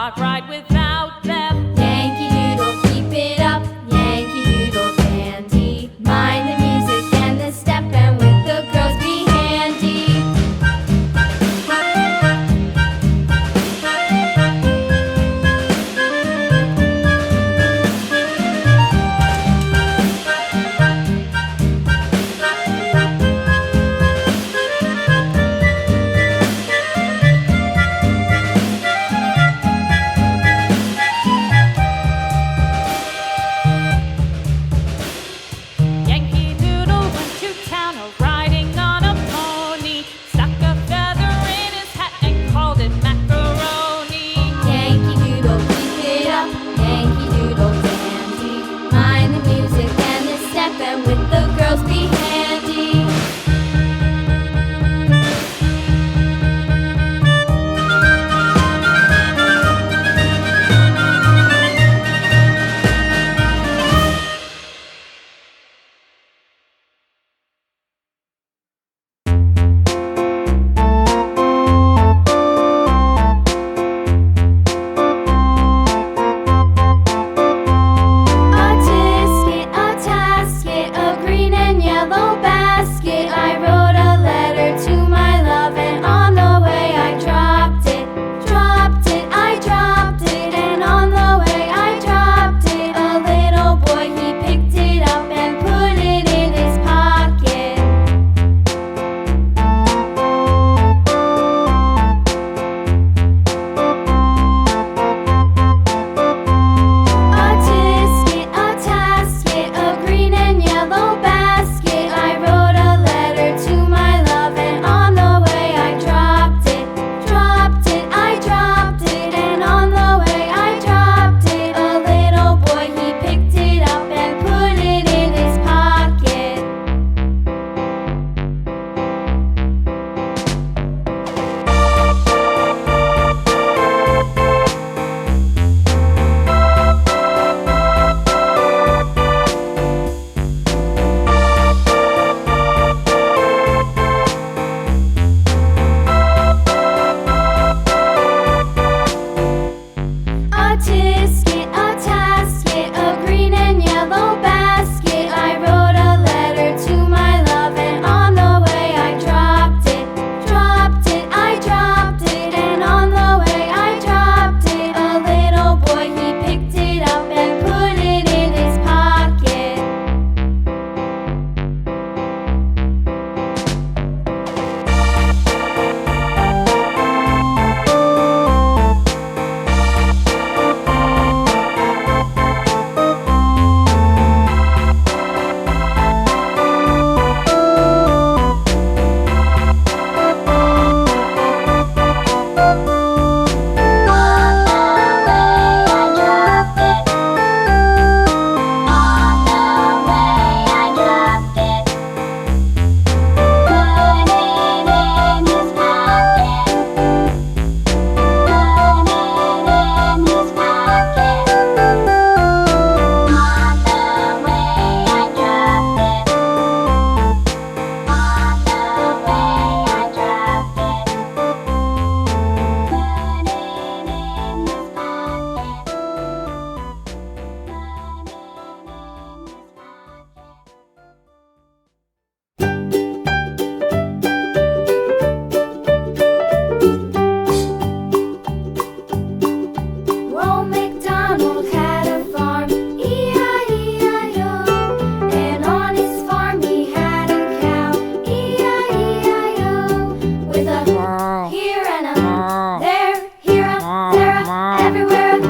not ride without them. Yankee Doodle, keep it up, Yankee Doodle dandy. Mind the music and the step, and with the girls be handy. Yankee Doodle went to town riding on a pony, stuck a feather in his hat and called it macaroni. Yankee Doodle, keep it up, Yankee Doodle dandy. Mind the music and the step, and with the girls be handy. A tisket, a tasket, a green and yellow basket. I wrote a letter to my love, and on the way I dropped it. Dropped it, I dropped it, and on the way I dropped it. A little boy, he picked it up and put it in his pocket. A tisket, a tasket, a green and yellow basket. I wrote a letter to my love, and on the way I dropped it. Dropped it, I dropped it, and on the way I dropped it. A little boy, he picked it up and put it in his pocket. A tisket, a tasket, a green and yellow basket. I wrote a letter to my love, and on the way I dropped it. Dropped it, I dropped it, and on the way I dropped it. A little boy, he picked it up and put it in his pocket. Old MacDonald had a farm, E-I-E-I-O. And on his farm he had a cow, E-I-E-I-O. With a here and a there, here a, there a, everywhere a